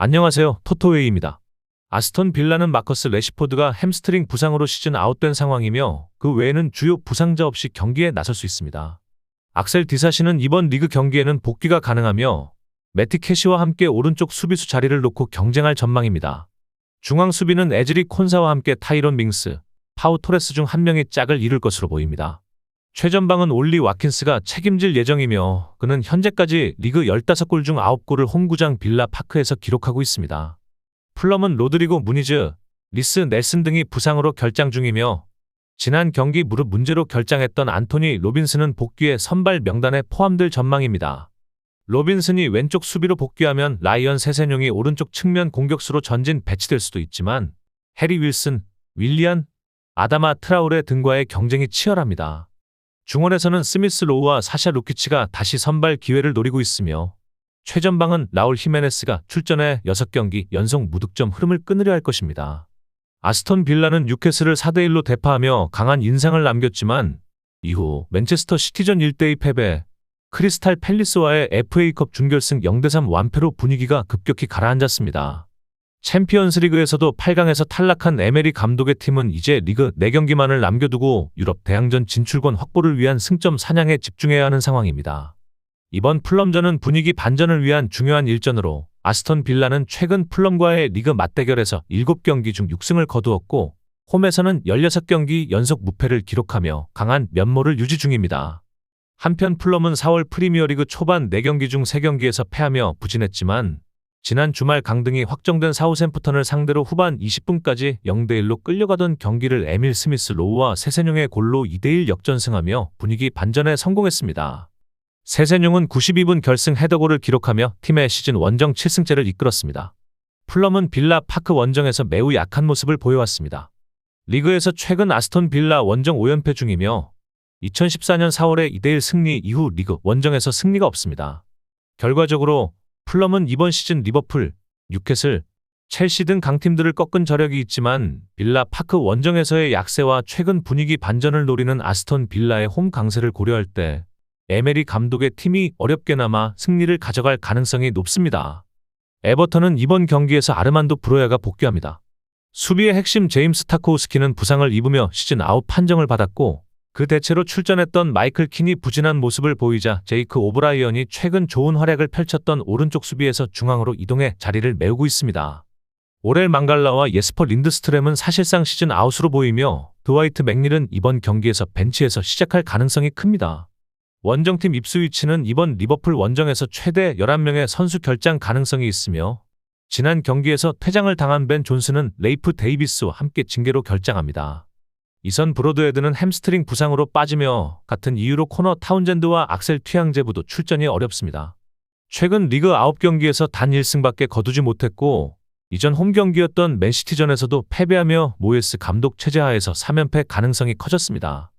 안녕하세요. 토토웨이입니다. 아스톤 빌라는 마커스 레시포드가 햄스트링 부상으로 시즌 아웃된 상황이며 그 외에는 주요 부상자 없이 경기에 나설 수 있습니다. 악셀 디사시는 이번 리그 경기에는 복귀가 가능하며 매티 캐시와 함께 오른쪽 수비수 자리를 놓고 경쟁할 전망입니다. 중앙 수비는 에즈리 콘사와 함께 타이론 밍스, 파우 토레스 중 한 명이 짝을 이룰 것으로 보입니다. 최전방은 올리 와킨스가 책임질 예정이며 그는 현재까지 리그 15골 중 9골을 홈구장 빌라 파크에서 기록하고 있습니다. 풀럼은 로드리고 무니즈, 리스 넬슨 등이 부상으로 결장 중이며 지난 경기 무릎 문제로 결장했던 안토니 로빈슨은 복귀해 선발 명단에 포함될 전망입니다. 로빈슨이 왼쪽 수비로 복귀하면 라이언 세세뇽이 오른쪽 측면 공격수로 전진 배치될 수도 있지만 해리 윌슨, 윌리안, 아다마 트라우레 등과의 경쟁이 치열합니다. 중원에서는 스미스 로우와 사샤 루키치가 다시 선발 기회를 노리고 있으며 최전방은 라울 히메네스가 출전해 6경기 연속 무득점 흐름을 끊으려 할 것입니다. 아스톤 빌라는 뉴캐슬을 4대1로 대파하며 강한 인상을 남겼지만 이후 맨체스터 시티전 1대2 패배, 크리스탈 팰리스와의 FA컵 준결승 0대3 완패로 분위기가 급격히 가라앉았습니다. 챔피언스리그에서도 8강에서 탈락한 에메리 감독의 팀은 이제 리그 4경기만을 남겨두고 유럽 대항전 진출권 확보를 위한 승점 사냥에 집중해야 하는 상황입니다. 이번 풀럼전은 분위기 반전을 위한 중요한 일전으로 아스톤 빌라는 최근 풀럼과의 리그 맞대결에서 7경기 중 6승을 거두었고 홈에서는 16경기 연속 무패를 기록하며 강한 면모를 유지 중입니다. 한편 풀럼은 4월 프리미어리그 초반 4경기 중 3경기에서 패하며 부진했지만 지난 주말 강등이 확정된 사우샘프턴을 상대로 후반 20분까지 0대1로 끌려가던 경기를 에밀 스미스 로우와 세세뇽의 골로 2대1 역전승하며 분위기 반전에 성공했습니다. 세세뇽은 92분 결승 헤더골을 기록하며 팀의 시즌 원정 7승째를 이끌었습니다. 풀럼은 빌라 파크 원정에서 매우 약한 모습을 보여왔습니다. 리그에서 최근 아스톤 빌라 원정 5연패 중이며 2014년 4월의 2대1 승리 이후 리그 원정에서 승리가 없습니다. 결과적으로 풀럼은 이번 시즌 리버풀, 뉴캐슬, 첼시 등 강팀들을 꺾은 저력이 있지만 빌라 파크 원정에서의 약세와 최근 분위기 반전을 노리는 아스톤 빌라의 홈 강세를 고려할 때 에메리 감독의 팀이 어렵게나마 승리를 가져갈 가능성이 높습니다. 에버턴은 이번 경기에서 아르만도 브로야가 복귀합니다. 수비의 핵심 제임스 타코우스키는 부상을 입으며 시즌 아웃 판정을 받았고 그 대체로 출전했던 마이클 킨이 부진한 모습을 보이자 제이크 오브라이언이 최근 좋은 활약을 펼쳤던 오른쪽 수비에서 중앙으로 이동해 자리를 메우고 있습니다. 오렐 망갈라와 예스퍼 린드스트렘은 사실상 시즌 아웃으로 보이며 드와이트 맥닐은 이번 경기에서 벤치에서 시작할 가능성이 큽니다. 원정팀 입스위치는 이번 리버풀 원정에서 최대 11명의 선수 결장 가능성이 있으며 지난 경기에서 퇴장을 당한 벤 존슨은 레이프 데이비스와 함께 징계로 결장합니다. 이선 브로드헤드는 햄스트링 부상으로 빠지며 같은 이유로 코너 타운젠드와 악셀 튀앙제부도 출전이 어렵습니다. 최근 리그 9경기에서 단 1승밖에 거두지 못했고 이전 홈경기였던 맨시티전에서도 패배하며 모예스 감독 체제하에서 3연패 가능성이 커졌습니다.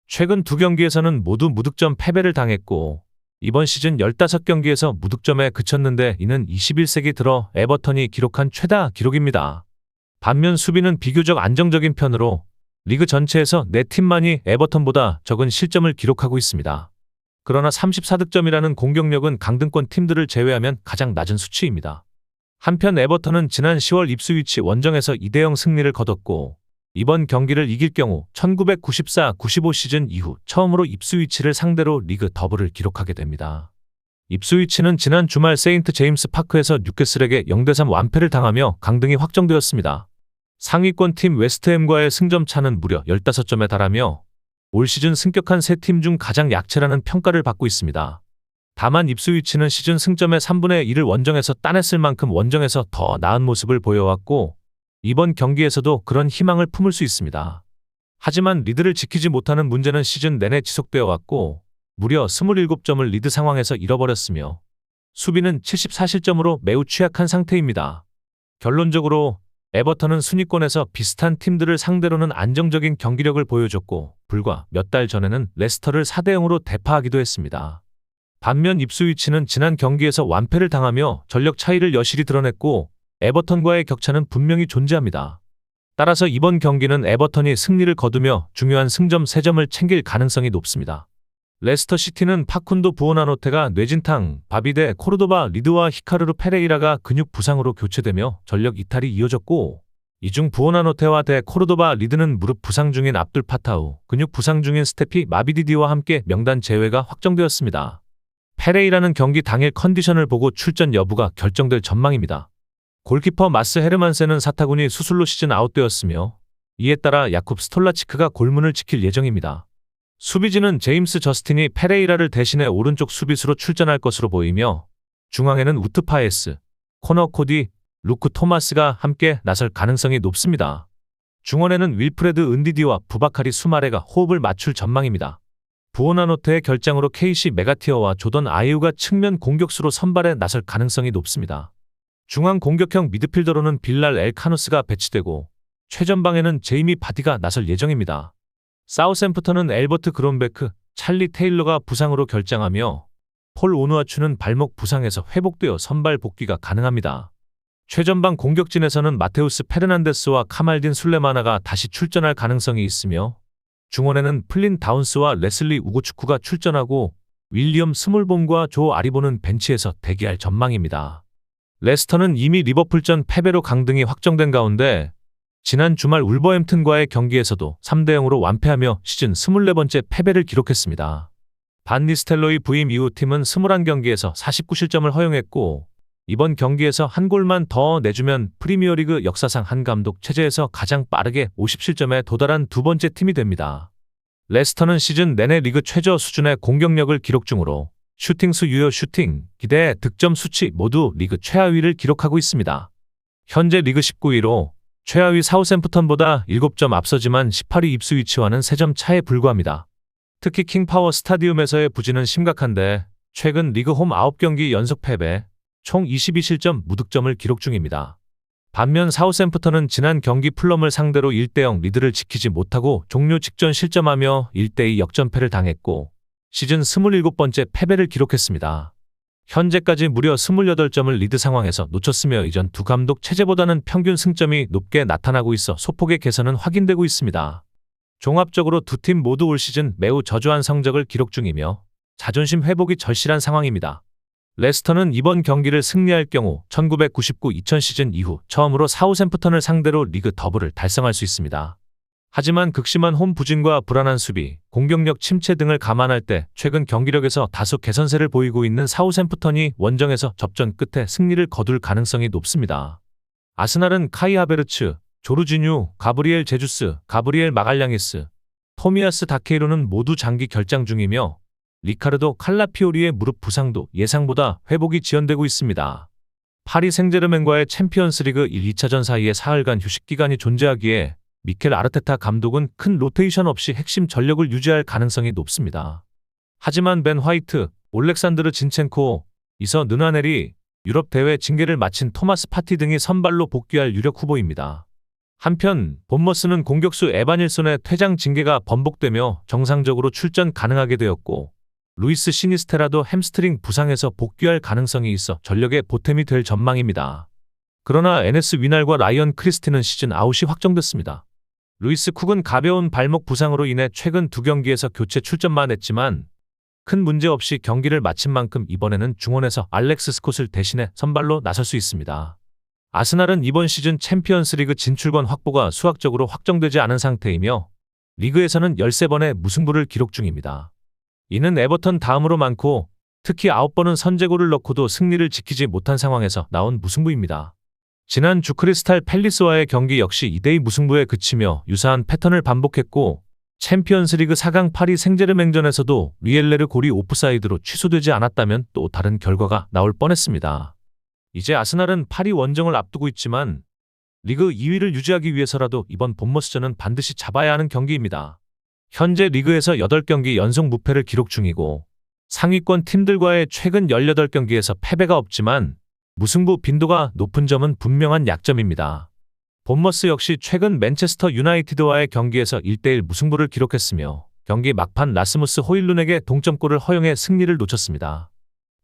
최근 2경기에서는 모두 무득점 패배를 당했고 이번 시즌 15경기에서 무득점에 그쳤는데 이는 21세기 들어 에버턴이 기록한 최다 기록입니다. 반면 수비는 비교적 안정적인 편으로 리그 전체에서 4팀만이 에버턴보다 적은 실점을 기록하고 있습니다. 그러나 34득점이라는 공격력은 강등권 팀들을 제외하면 가장 낮은 수치입니다. 한편 에버턴은 지난 10월 입스위치 원정에서 2대0 승리를 거뒀고 이번 경기를 이길 경우 1994-95 시즌 이후 처음으로 입스위치를 상대로 리그 더블을 기록하게 됩니다. 입스위치는 지난 주말 세인트 제임스 파크에서 뉴캐슬에게 0대3 완패를 당하며 강등이 확정되었습니다. 상위권 팀 웨스트햄과의 승점 차는 무려 15점에 달하며 올 시즌 승격한 3팀 중 가장 약체라는 평가를 받고 있습니다. 다만 입스위치는 시즌 승점의 3분의 1을 원정에서 따냈을 만큼 원정에서 더 나은 모습을 보여왔고 이번 경기에서도 그런 희망을 품을 수 있습니다. 하지만 리드를 지키지 못하는 문제는 시즌 내내 지속되어 왔고 무려 27점을 리드 상황에서 잃어버렸으며 수비는 74실점으로 매우 취약한 상태입니다. 결론적으로 에버턴은 순위권에서 비슷한 팀들을 상대로는 안정적인 경기력을 보여줬고 불과 몇 달 전에는 레스터를 4대0으로 대파하기도 했습니다. 반면 입스위치는 지난 경기에서 완패를 당하며 전력 차이를 여실히 드러냈고 에버턴과의 격차는 분명히 존재합니다. 따라서 이번 경기는 에버턴이 승리를 거두며 중요한 승점 3점을 챙길 가능성이 높습니다. 레스터 시티는 파쿤도 부오나노테가 뇌진탕, 바비데 코르도바 리드와 히카르루 페레이라가 근육 부상으로 교체되며 전력 이탈이 이어졌고, 이 중 부오나노테와 데 코르도바 리드는 무릎 부상 중인 압둘 파타우, 근육 부상 중인 스테피 마비디디와 함께 명단 제외가 확정되었습니다. 페레이라는 경기 당일 컨디션을 보고 출전 여부가 결정될 전망입니다. 골키퍼 마스 헤르만센은 사타구니 수술로 시즌 아웃되었으며, 이에 따라 야쿱 스톨라치크가 골문을 지킬 예정입니다. 수비진은 제임스 저스틴이 페레이라를 대신해 오른쪽 수비수로 출전할 것으로 보이며, 중앙에는 우트 파에스, 코너 코디, 루크 토마스가 함께 나설 가능성이 높습니다. 중원에는 윌프레드 은디디와 부바카리 수마레가 호흡을 맞출 전망입니다. 부오나노테의 결장으로 KC 메가티어와 조던 아이우가 측면 공격수로 선발에 나설 가능성이 높습니다. 중앙 공격형 미드필더로는 빌랄 엘카누스가 배치되고, 최전방에는 제이미 바디가 나설 예정입니다. 사우샘프턴은 엘버트 그론베크, 찰리 테일러가 부상으로 결장하며, 폴 오누아추는 발목 부상에서 회복되어 선발 복귀가 가능합니다. 최전방 공격진에서는 마테우스 페르난데스와 카말딘 술레마나가 다시 출전할 가능성이 있으며, 중원에는 플린 다운스와 레슬리 우고축구가 출전하고, 윌리엄 스몰봄과 조 아리보는 벤치에서 대기할 전망입니다. 레스터는 이미 리버풀전 패배로 강등이 확정된 가운데, 지난 주말 울버햄튼과의 경기에서도 3대0으로 완패하며 시즌 24번째 패배를 기록했습니다. 반 니스텔로이 부임 이후 팀은 21경기에서 49실점을 허용했고, 이번 경기에서 한 골만 더 내주면 프리미어리그 역사상 한 감독 체제에서 가장 빠르게 50실점에 도달한 두 번째 팀이 됩니다. 레스터는 시즌 내내 리그 최저 수준의 공격력을 기록 중으로 슈팅수 유효 슈팅, 기대, 득점 수치 모두 리그 최하위를 기록하고 있습니다. 현재 리그 19위로 최하위 사우샘프턴보다 7점 앞서지만 18위 입수 위치와는 3점 차에 불과합니다. 특히 킹파워 스타디움에서의 부진은 심각한데, 최근 리그 홈 9경기 연속 패배, 총 22실점 무득점을 기록 중입니다. 반면 사우샘프턴은 지난 경기 풀럼을 상대로 1대0 리드를 지키지 못하고 종료 직전 실점하며 1대2 역전패를 당했고, 시즌 27번째 패배를 기록했습니다. 현재까지 무려 28점을 리드 상황에서 놓쳤으며 이전 두 감독 체제보다는 평균 승점이 높게 나타나고 있어 소폭의 개선은 확인되고 있습니다. 종합적으로 두 팀 모두 올 시즌 매우 저조한 성적을 기록 중이며 자존심 회복이 절실한 상황입니다. 레스터는 이번 경기를 승리할 경우 1999-2000 시즌 이후 처음으로 사우샘프턴을 상대로 리그 더블을 달성할 수 있습니다. 하지만 극심한 홈 부진과 불안한 수비, 공격력 침체 등을 감안할 때 최근 경기력에서 다소 개선세를 보이고 있는 사우샘프턴이 원정에서 접전 끝에 승리를 거둘 가능성이 높습니다. 아스날은 카이 하베르츠, 조르지뉴, 가브리엘 제주스, 가브리엘 마갈량이스, 토미아스 다케이로는 모두 장기 결장 중이며, 리카르도 칼라피오리의 무릎 부상도 예상보다 회복이 지연되고 있습니다. 파리 생제르맹과의 챔피언스리그 1, 2차전 사이에 사흘간 휴식 기간이 존재하기에 미켈 아르테타 감독은 큰 로테이션 없이 핵심 전력을 유지할 가능성이 높습니다. 하지만 벤 화이트, 올렉산드르 진첸코, 이서 느나넬이, 유럽 대회 징계를 마친 토마스 파티 등이 선발로 복귀할 유력 후보입니다. 한편 본머스는 공격수 에바닐손의 퇴장 징계가 번복되며 정상적으로 출전 가능하게 되었고, 루이스 시니스테라도 햄스트링 부상에서 복귀할 가능성이 있어 전력의 보탬이 될 전망입니다. 그러나 에네스 위날과 라이언 크리스티는 시즌 아웃이 확정됐습니다. 루이스 쿡은 가벼운 발목 부상으로 인해 최근 두 경기에서 교체 출전만 했지만 큰 문제 없이 경기를 마친 만큼 이번에는 중원에서 알렉스 스콧을 대신해 선발로 나설 수 있습니다. 아스날은 이번 시즌 챔피언스리그 진출권 확보가 수학적으로 확정되지 않은 상태이며 리그에서는 13번의 무승부를 기록 중입니다. 이는 에버턴 다음으로 많고 특히 9번은 선제골을 넣고도 승리를 지키지 못한 상황에서 나온 무승부입니다. 지난 주 크리스탈 팰리스와의 경기 역시 2대2 무승부에 그치며 유사한 패턴을 반복했고, 챔피언스리그 4강 파리 생제르맹전에서도 리엘레르 골이 오프사이드로 취소되지 않았다면 또 다른 결과가 나올 뻔했습니다. 이제 아스날은 파리 원정을 앞두고 있지만 리그 2위를 유지하기 위해서라도 이번 본머스전은 반드시 잡아야 하는 경기입니다. 현재 리그에서 8경기 연속 무패를 기록 중이고 상위권 팀들과의 최근 18경기에서 패배가 없지만 무승부 빈도가 높은 점은 분명한 약점입니다. 본머스 역시 최근 맨체스터 유나이티드와의 경기에서 1대1 무승부를 기록했으며 경기 막판 라스무스 호일룬에게 동점골을 허용해 승리를 놓쳤습니다.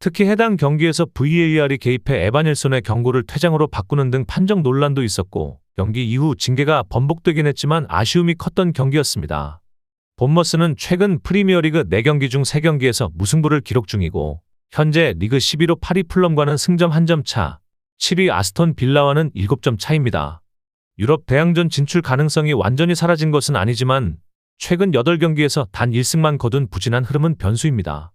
특히 해당 경기에서 VAR이 개입해 에바닐손의 경고를 퇴장으로 바꾸는 등 판정 논란도 있었고 경기 이후 징계가 번복되긴 했지만 아쉬움이 컸던 경기였습니다. 본머스는 최근 프리미어리그 4경기 중 3경기에서 무승부를 기록 중이고 현재 리그 11호 파리 풀럼과는 승점 1점 차, 7위 아스톤 빌라와는 7점 차입니다. 유럽 대항전 진출 가능성이 완전히 사라진 것은 아니지만 최근 8경기에서 단 1승만 거둔 부진한 흐름은 변수입니다.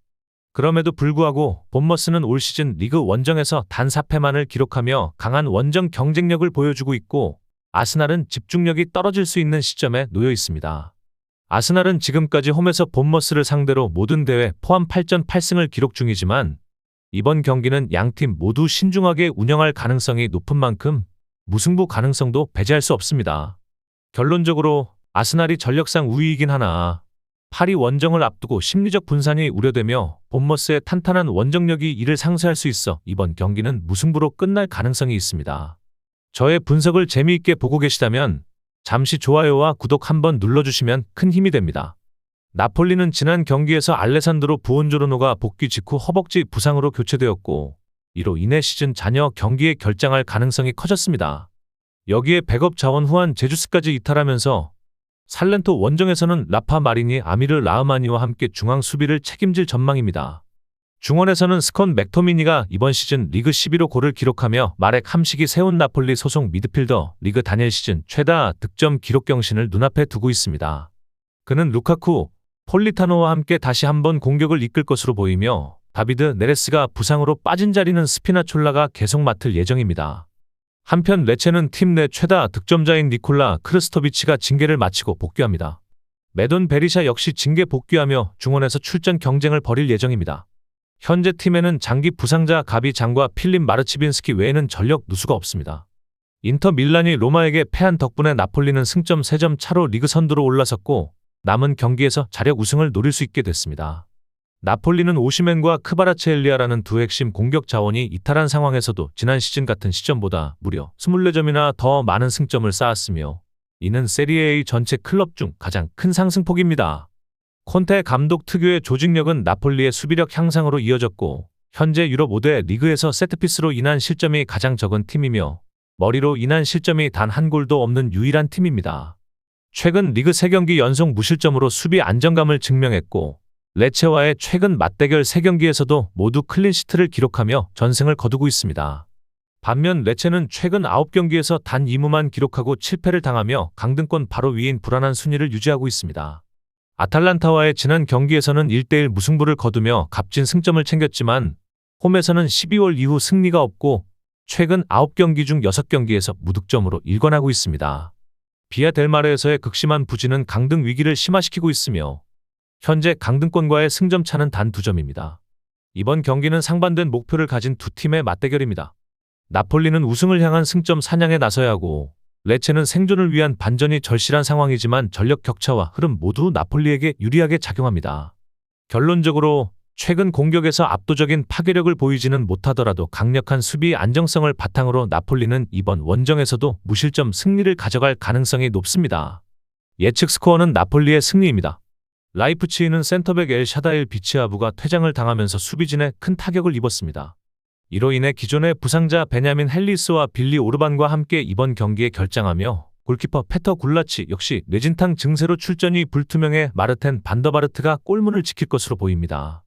그럼에도 불구하고 본머스는 올 시즌 리그 원정에서 단 4패만을 기록하며 강한 원정 경쟁력을 보여주고 있고 아스날은 집중력이 떨어질 수 있는 시점에 놓여 있습니다. 아스날은 지금까지 홈에서 본머스를 상대로 모든 대회 포함 8전 8승을 기록 중이지만 이번 경기는 양팀 모두 신중하게 운영할 가능성이 높은 만큼 무승부 가능성도 배제할 수 없습니다. 결론적으로 아스날이 전력상 우위이긴 하나 파리 원정을 앞두고 심리적 분산이 우려되며 본머스의 탄탄한 원정력이 이를 상쇄할 수 있어 이번 경기는 무승부로 끝날 가능성이 있습니다. 저의 분석을 재미있게 보고 계시다면 잠시 좋아요와 구독 한번 눌러주시면 큰 힘이 됩니다. 나폴리는 지난 경기에서 알레산드로 부온조르노가 복귀 직후 허벅지 부상으로 교체되었고 이로 인해 시즌 잔여 경기에 결장할 가능성이 커졌습니다. 여기에 백업 자원 후한 제주스까지 이탈하면서 살렌토 원정에서는 라파 마리니 아미르 라흐마니와 함께 중앙 수비를 책임질 전망입니다. 중원에서는 스콘 맥토미니가 이번 시즌 리그 11호 골을 기록하며 마렉 함식이 세운 나폴리 소속 미드필더 리그 단일 시즌 최다 득점 기록 경신을 눈앞에 두고 있습니다. 그는 루카쿠, 폴리타노와 함께 다시 한번 공격을 이끌 것으로 보이며 다비드 네레스가 부상으로 빠진 자리는 스피나촐라가 계속 맡을 예정입니다. 한편 레체는 팀 내 최다 득점자인 니콜라 크르스토비치가 징계를 마치고 복귀합니다. 메돈 베리샤 역시 징계 복귀하며 중원에서 출전 경쟁을 벌일 예정입니다. 현재 팀에는 장기 부상자 가비 장과 필립 마르치빈스키 외에는 전력 누수가 없습니다. 인터 밀란이 로마에게 패한 덕분에 나폴리는 승점 3점 차로 리그 선두로 올라섰고 남은 경기에서 자력 우승을 노릴 수 있게 됐습니다. 나폴리는 오시멘과 크바라체엘리아라는 두 핵심 공격 자원이 이탈한 상황에서도 지난 시즌 같은 시점보다 무려 24점이나 더 많은 승점을 쌓았으며 이는 세리에A 전체 클럽 중 가장 큰 상승폭입니다. 콘테 감독 특유의 조직력은 나폴리의 수비력 향상으로 이어졌고 현재 유럽 5대 리그에서 세트피스로 인한 실점이 가장 적은 팀이며 머리로 인한 실점이 단 한 골도 없는 유일한 팀입니다. 최근 리그 3경기 연속 무실점으로 수비 안정감을 증명했고 레체와의 최근 맞대결 3경기에서도 모두 클린시트를 기록하며 전승을 거두고 있습니다. 반면 레체는 최근 9경기에서 단 2무만 기록하고 7패를 당하며 강등권 바로 위인 불안한 순위를 유지하고 있습니다. 아탈란타와의 지난 경기에서는 1대1 무승부를 거두며 값진 승점을 챙겼지만 홈에서는 12월 이후 승리가 없고 최근 9경기 중 6경기에서 무득점으로 일관하고 있습니다. 비아 델마르에서의 극심한 부진은 강등 위기를 심화시키고 있으며 현재 강등권과의 승점 차는 단 2점입니다. 이번 경기는 상반된 목표를 가진 두 팀의 맞대결입니다. 나폴리는 우승을 향한 승점 사냥에 나서야 하고 레체는 생존을 위한 반전이 절실한 상황이지만 전력 격차와 흐름 모두 나폴리에게 유리하게 작용합니다. 결론적으로 최근 공격에서 압도적인 파괴력을 보이지는 못하더라도 강력한 수비 안정성을 바탕으로 나폴리는 이번 원정에서도 무실점 승리를 가져갈 가능성이 높습니다. 예측 스코어는 나폴리의 승리입니다. 라이프치히는 센터백 엘 샤다일 비치아부가 퇴장을 당하면서 수비진에 큰 타격을 입었습니다. 이로 인해 기존의 부상자 베냐민 헬리스와 빌리 오르반과 함께 이번 경기에 결장하며 골키퍼 페터 굴라치 역시 뇌진탕 증세로 출전이 불투명해 마르텐 반더바르트가 골문을 지킬 것으로 보입니다.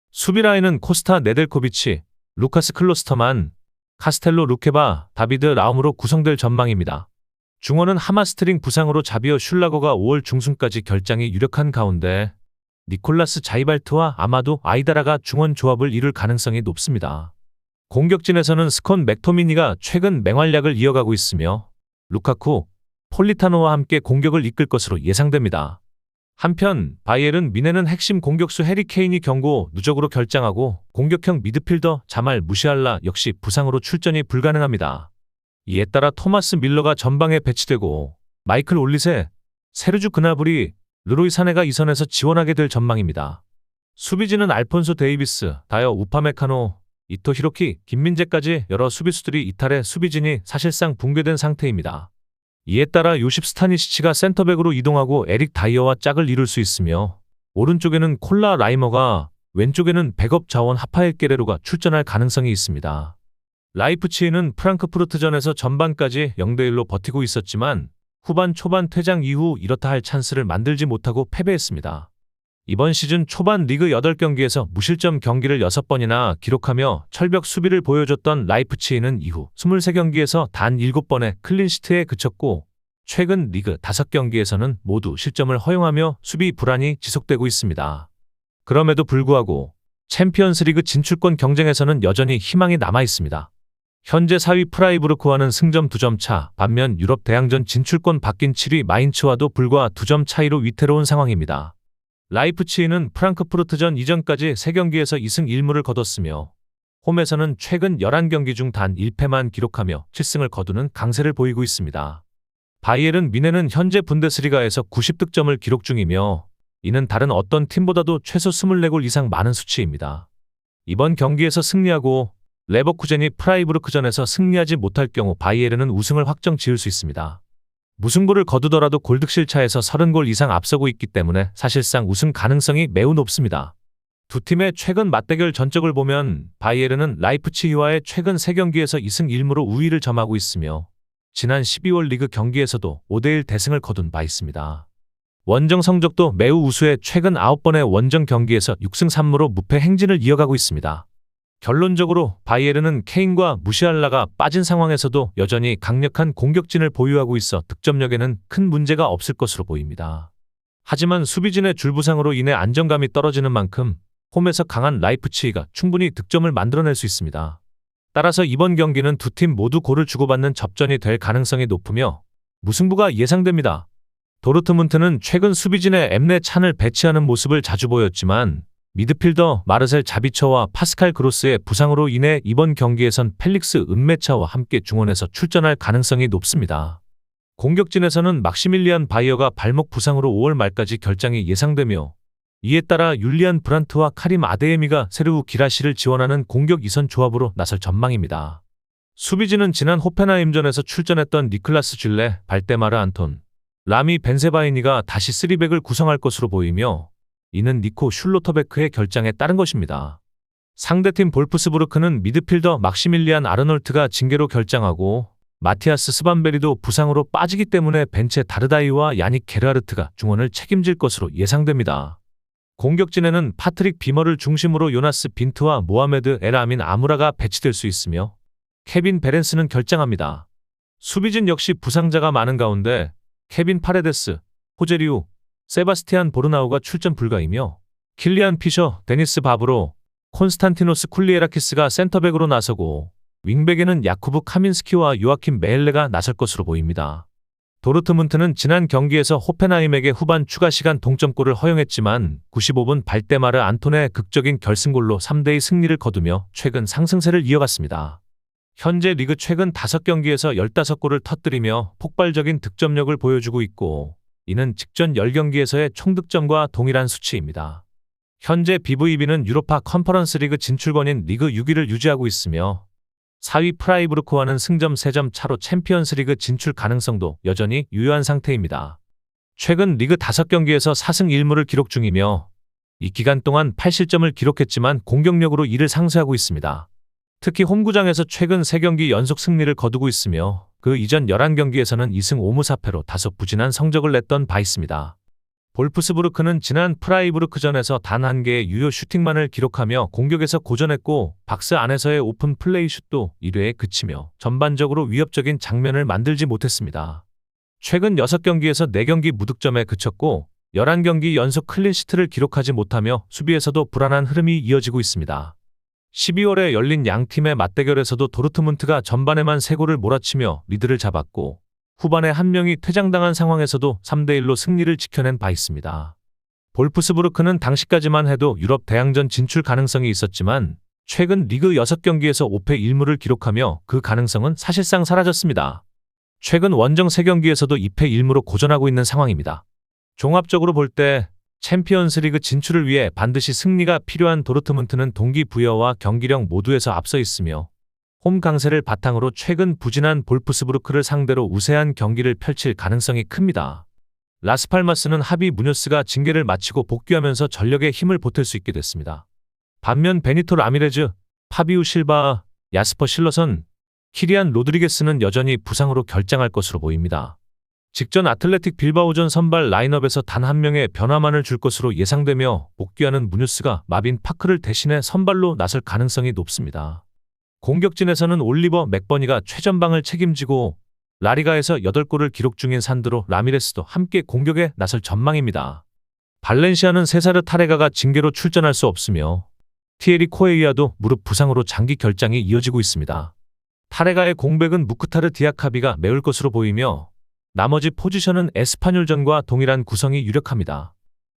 수비 라인은 코스타 네델코비치, 루카스 클로스터만, 카스텔로 루케바, 다비드 라움으로 구성될 전망입니다. 중원은 하마스트링 부상으로 자비어 슐라거가 5월 중순까지 결장이 유력한 가운데 니콜라스 자이발트와 아마도 아이다라가 중원 조합을 이룰 가능성이 높습니다. 공격진에서는 스콘 맥토미니가 최근 맹활약을 이어가고 있으며 루카쿠, 폴리타노와 함께 공격을 이끌 것으로 예상됩니다. 한편 바이에른 미네는 핵심 공격수 해리 케인이 경고 누적으로 결장하고 공격형 미드필더 자말 무시알라 역시 부상으로 출전이 불가능합니다. 이에 따라 토마스 밀러가 전방에 배치되고 마이클 올리세, 세르주 그나브리, 르로이 사네가 이 선에서 지원하게 될 전망입니다. 수비진은 알폰소 데이비스, 다이어 우파메카노, 이토 히로키, 김민재까지 여러 수비수들이 이탈해 수비진이 사실상 붕괴된 상태입니다. 이에 따라 요십 스타니시치가 센터백으로 이동하고 에릭 다이어와 짝을 이룰 수 있으며 오른쪽에는 콜라 라이머가 왼쪽에는 백업 자원 하파엘 게레로가 출전할 가능성이 있습니다. 라이프치히는 프랑크푸르트전에서 전반까지 0대1로 버티고 있었지만 후반 초반 퇴장 이후 이렇다 할 찬스를 만들지 못하고 패배했습니다. 이번 시즌 초반 리그 8경기에서 무실점 경기를 6번이나 기록하며 철벽 수비를 보여줬던 라이프치히는 이후 23경기에서 단 7번의 클린시트에 그쳤고 최근 리그 5경기에서는 모두 실점을 허용하며 수비 불안이 지속되고 있습니다. 그럼에도 불구하고 챔피언스리그 진출권 경쟁에서는 여전히 희망이 남아 있습니다. 현재 4위 프라이부르크와는 승점 2점 차, 반면 유럽 대항전 진출권 바뀐 7위 마인츠와도 불과 2점 차이로 위태로운 상황입니다. 라이프치히는 프랑크푸르트전 이전까지 3경기에서 2승 1무를 거뒀으며 홈에서는 최근 11경기 중 단 1패만 기록하며 7승을 거두는 강세를 보이고 있습니다. 바이에른 뮌헨은 현재 분데스리가에서 90득점을 기록 중이며 이는 다른 어떤 팀보다도 최소 24골 이상 많은 수치입니다. 이번 경기에서 승리하고 레버쿠젠이 프라이부르크전에서 승리하지 못할 경우 바이에른은 우승을 확정 지을 수 있습니다. 무승부를 거두더라도 골득실 차에서 30골 이상 앞서고 있기 때문에 사실상 우승 가능성이 매우 높습니다. 두 팀의 최근 맞대결 전적을 보면 바이에른은 라이프치히와의 최근 3경기에서 2승 1무로 우위를 점하고 있으며 지난 12월 리그 경기에서도 5대1 대승을 거둔 바 있습니다. 원정 성적도 매우 우수해 최근 9번의 원정 경기에서 6승 3무로 무패 행진을 이어가고 있습니다. 결론적으로 바이에른은 케인과 무시알라가 빠진 상황에서도 여전히 강력한 공격진을 보유하고 있어 득점력에는 큰 문제가 없을 것으로 보입니다. 하지만 수비진의 줄부상으로 인해 안정감이 떨어지는 만큼 홈에서 강한 라이프치히가 충분히 득점을 만들어낼 수 있습니다. 따라서 이번 경기는 두 팀 모두 골을 주고받는 접전이 될 가능성이 높으며 무승부가 예상됩니다. 도르트문트는 최근 수비진에 엠레 찬을 배치하는 모습을 자주 보였지만 미드필더 마르셀 자비처와 파스칼 그로스의 부상으로 인해 이번 경기에선 펠릭스 은메차와 함께 중원에서 출전할 가능성이 높습니다. 공격진에서는 막시밀리안 바이어가 발목 부상으로 5월 말까지 결장이 예상되며 이에 따라 율리안 브란트와 카림 아데예미가 세르우 기라시를 지원하는 공격 2선 조합으로 나설 전망입니다. 수비진은 지난 호펜하임전에서 출전했던 니클라스 줄레, 발데마르 안톤, 라미 벤세바이니가 다시 3백을 구성할 것으로 보이며 이는 니코 슐로터베크의 결장에 따른 것입니다. 상대팀 볼프스부르크는 미드필더 막시밀리안 아르놀트가 징계로 결장하고 마티아스 스반베리도 부상으로 빠지기 때문에 벤체 다르다이와 야닉 게르하르트가 중원을 책임질 것으로 예상됩니다. 공격진에는 파트릭 비머를 중심으로 요나스 빈트와 모하메드 엘 아민 아무라가 배치될 수 있으며 케빈 베렌스는 결장합니다. 수비진 역시 부상자가 많은 가운데 케빈 파레데스, 호제리우, 세바스티안 보르나우가 출전 불가이며 킬리안 피셔, 데니스 바브로, 콘스탄티노스 쿨리에라키스가 센터백으로 나서고 윙백에는 야쿠브 카민스키와 요아킴 메헬레가 나설 것으로 보입니다. 도르트문트는 지난 경기에서 호펜하임에게 후반 추가 시간 동점골을 허용했지만 95분 발데마르 안톤의 극적인 결승골로 3대2 승리를 거두며 최근 상승세를 이어갔습니다. 현재 리그 최근 5경기에서 15골을 터뜨리며 폭발적인 득점력을 보여주고 있고 이는 직전 10경기에서의 총득점과 동일한 수치입니다. 현재 BVB는 유로파 컨퍼런스 리그 진출권인 리그 6위를 유지하고 있으며 4위 프라이부르크와는 승점 3점 차로 챔피언스 리그 진출 가능성도 여전히 유효한 상태입니다. 최근 리그 5경기에서 4승 1무를 기록 중이며 이 기간 동안 8실점을 기록했지만 공격력으로 이를 상쇄하고 있습니다. 특히 홈구장에서 최근 3경기 연속 승리를 거두고 있으며 그 이전 11경기에서는 2승 5무 4패로 다소 부진한 성적을 냈던 바 있습니다. 볼프스부르크는 지난 프라이부르크전에서 단 1개의 유효 슈팅만을 기록하며 공격에서 고전했고 박스 안에서의 오픈 플레이 슛도 1회에 그치며 전반적으로 위협적인 장면을 만들지 못했습니다. 최근 6경기에서 4경기 무득점에 그쳤고 11경기 연속 클린시트를 기록하지 못하며 수비에서도 불안한 흐름이 이어지고 있습니다. 12월에 열린 양팀의 맞대결에서도 도르트문트가 전반에만 3골을 몰아치며 리드를 잡았고 후반에 한 명이 퇴장당한 상황에서도 3대1로 승리를 지켜낸 바 있습니다. 볼프스부르크는 당시까지만 해도 유럽 대항전 진출 가능성이 있었지만 최근 리그 6경기에서 5패 1무를 기록하며 그 가능성은 사실상 사라졌습니다. 최근 원정 3경기에서도 2패 1무로 고전하고 있는 상황입니다. 종합적으로 볼 때 챔피언스리그 진출을 위해 반드시 승리가 필요한 도르트문트는 동기부여와 경기력 모두에서 앞서 있으며 홈 강세를 바탕으로 최근 부진한 볼프스부르크를 상대로 우세한 경기를 펼칠 가능성이 큽니다. 라스팔마스는 하비 무뇨스가 징계를 마치고 복귀하면서 전력의 힘을 보탤 수 있게 됐습니다. 반면 베니토 라미레즈, 파비우 실바, 야스퍼 실러선, 키리안 로드리게스는 여전히 부상으로 결장할 것으로 보입니다. 직전 아틀레틱 빌바오전 선발 라인업에서 단 한 명의 변화만을 줄 것으로 예상되며 복귀하는 무뉴스가 마빈 파크를 대신해 선발로 나설 가능성이 높습니다. 공격진에서는 올리버 맥버니가 최전방을 책임지고 라리가에서 8골을 기록 중인 산드로 라미레스도 함께 공격에 나설 전망입니다. 발렌시아는 세사르 타레가가 징계로 출전할 수 없으며 티에리 코에이아도 무릎 부상으로 장기 결장이 이어지고 있습니다. 타레가의 공백은 무크타르 디아카비가 메울 것으로 보이며 나머지 포지션은 에스파뇰전과 동일한 구성이 유력합니다.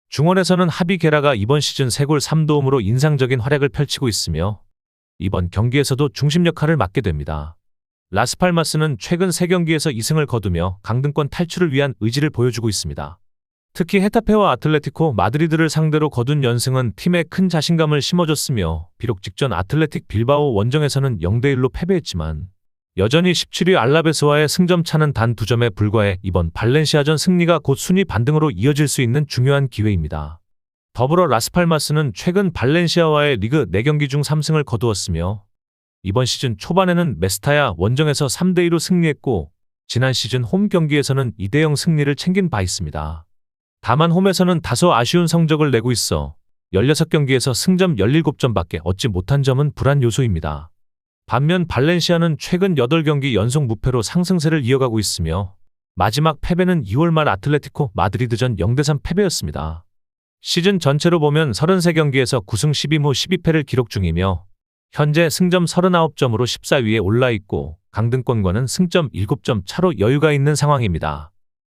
중원에서는 하비 게라가 이번 시즌 3골 3도움으로 인상적인 활약을 펼치고 있으며 이번 경기에서도 중심 역할을 맡게 됩니다. 라스팔마스는 최근 3경기에서 2승을 거두며 강등권 탈출을 위한 의지를 보여주고 있습니다. 특히 헤타페와 아틀레티코 마드리드를 상대로 거둔 연승은 팀에 큰 자신감을 심어줬으며 비록 직전 아틀레틱 빌바오 원정에서는 0대1로 패배했지만 여전히 17위 알라베스와의 승점 차는 단 2점에 불과해 이번 발렌시아전 승리가 곧 순위 반등으로 이어질 수 있는 중요한 기회입니다. 더불어 라스팔마스는 최근 발렌시아와의 리그 4경기 중 3승을 거두었으며 이번 시즌 초반에는 메스타야 원정에서 3대2로 승리했고 지난 시즌 홈 경기에서는 2대0 승리를 챙긴 바 있습니다. 다만 홈에서는 다소 아쉬운 성적을 내고 있어 16경기에서 승점 17점밖에 얻지 못한 점은 불안 요소입니다. 반면 발렌시아는 최근 8경기 연속 무패로 상승세를 이어가고 있으며 마지막 패배는 2월 말 아틀레티코 마드리드전 0대3 패배였습니다. 시즌 전체로 보면 33경기에서 9승 12무 12패를 기록 중이며 현재 승점 39점으로 14위에 올라 있고 강등권과는 승점 7점 차로 여유가 있는 상황입니다.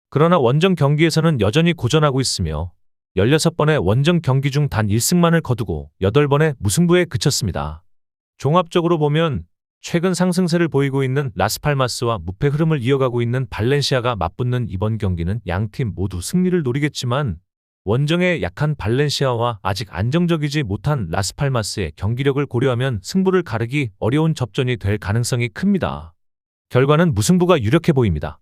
그러나 원정 경기에서는 여전히 고전하고 있으며 16번의 원정 경기 중 단 1승만을 거두고 8번의 무승부에 그쳤습니다. 종합적으로 보면 최근 상승세를 보이고 있는 라스팔마스와 무패 흐름을 이어가고 있는 발렌시아가 맞붙는 이번 경기는 양팀 모두 승리를 노리겠지만 원정에 약한 발렌시아와 아직 안정적이지 못한 라스팔마스의 경기력을 고려하면 승부를 가르기 어려운 접전이 될 가능성이 큽니다. 결과는 무승부가 유력해 보입니다.